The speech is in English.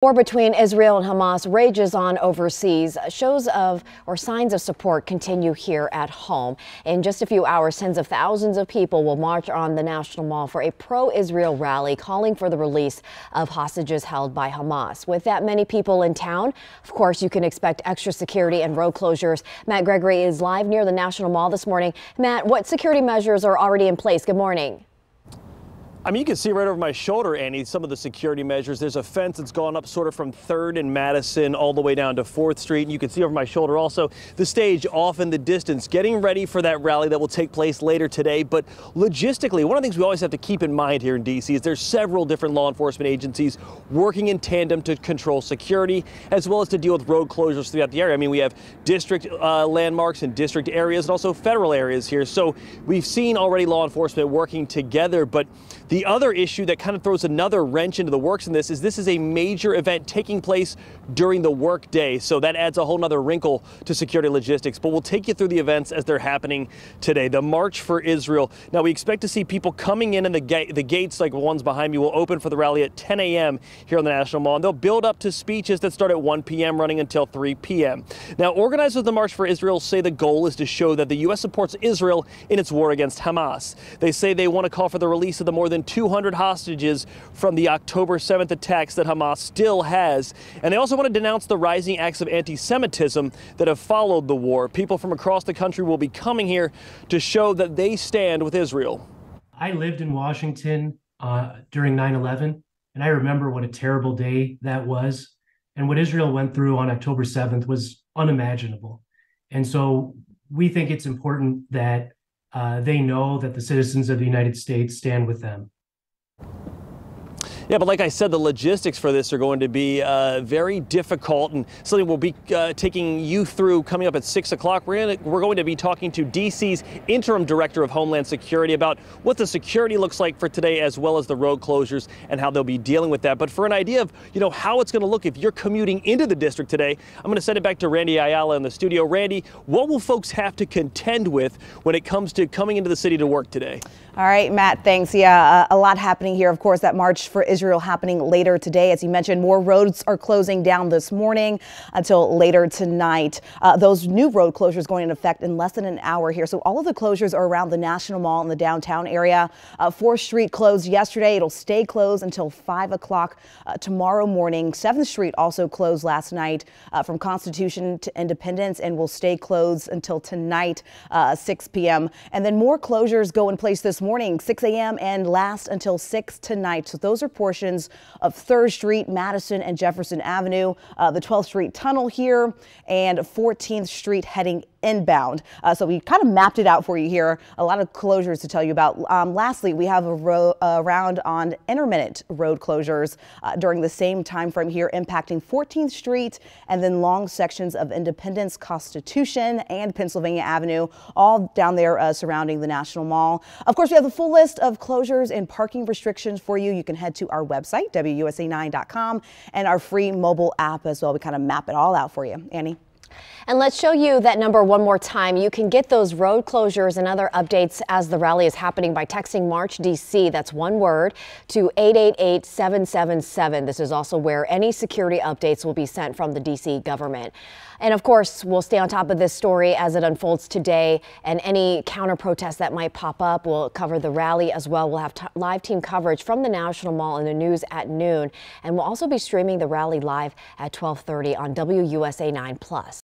War between Israel and Hamas rages on overseas. Shows of or signs of support continue here at home. In just a few hours, tens of thousands of people will march on the National Mall for a pro-Israel rally calling for the release of hostages held by Hamas. With that many people in town, of course, you can expect extra security and road closures. Matt Gregory is live near the National Mall this morning. Matt, what security measures are already in place? Good morning. I mean, you can see right over my shoulder, Annie, some of the security measures. There's a fence that's gone up sort of from 3rd and Madison all the way down to 4th Street. And you can see over my shoulder also the stage off in the distance, getting ready for that rally that will take place later today. But logistically, one of the things we always have to keep in mind here in D.C. is there's several different law enforcement agencies working in tandem to control security, as well as to deal with road closures throughout the area. I mean, we have district landmarks and district areas and also federal areas here. So we've seen already law enforcement working together. But the other issue that kind of throws another wrench into the works in this is a major event taking place during the work day. So that adds a whole nother wrinkle to security logistics. But we'll take you through the events as they're happening today. The March for Israel. Now, we expect to see people coming in, and the gates, like the ones behind me, will open for the rally at 10 a.m. here on the National Mall. And they'll build up to speeches that start at 1 p.m. running until 3 p.m. Now, organizers of the March for Israel say the goal is to show that the U.S. supports Israel in its war against Hamas. They say they want to call for the release of the more than 200 hostages from the October 7th attacks that Hamas still has. And they also want to denounce the rising acts of anti-Semitism that have followed the war. People from across the country will be coming here to show that they stand with Israel. I lived in Washington during 9/11, and I remember what a terrible day that was. And what Israel went through on October 7th was unimaginable. And so we think it's important that they know that the citizens of the United States stand with them. Yeah, but like I said, the logistics for this are going to be very difficult, and something we'll be taking you through coming up at 6 o'clock. We're going to be talking to D.C.'s interim director of Homeland Security about what the security looks like for today, as well as the road closures and how they'll be dealing with that. But for an idea of, how it's going to look if you're commuting into the district today, I'm going to send it back to Randy Ayala in the studio. Randy, what will folks have to contend with when it comes to coming into the city to work today? All right, Matt, thanks. Yeah, a lot happening here. Of course, that March for Israel happening later today. As you mentioned, more roads are closing down this morning until later tonight. Those new road closures going into effect in less than an hour here. So all of the closures are around the National Mall in the downtown area. 4th Street closed yesterday. It'll stay closed until 5 o'clock tomorrow morning. 7th Street also closed last night from Constitution to Independence and will stay closed until tonight, 6 p.m. And then more closures go in place this morning, 6 a.m. and last until 6 tonight. So those are portions of 3rd Street, Madison and Jefferson Avenue, the 12th Street Tunnel here, and 14th Street heading inbound. So we kind of mapped it out for you here. A lot of closures to tell you about. Lastly, we have a round on intermittent road closures during the same time frame here, impacting 14th Street and then long sections of Independence, Constitution, and Pennsylvania Avenue, all down there surrounding the National Mall. Of course, we have the full list of closures and parking restrictions for you. You can head to our website, WUSA9.com, and our free mobile app as well. We kind of map it all out for you. Annie? And let's show you that number one more time. You can get those road closures and other updates as the rally is happening by texting March DC, that's one word, to 888-777. This is also where any security updates will be sent from the DC government. And of course, we'll stay on top of this story as it unfolds today, and any counter protests that might pop up. We'll cover the rally as well. We'll have live team coverage from the National Mall in the news at noon. And we'll also be streaming the rally live at 12:30 on WUSA 9+.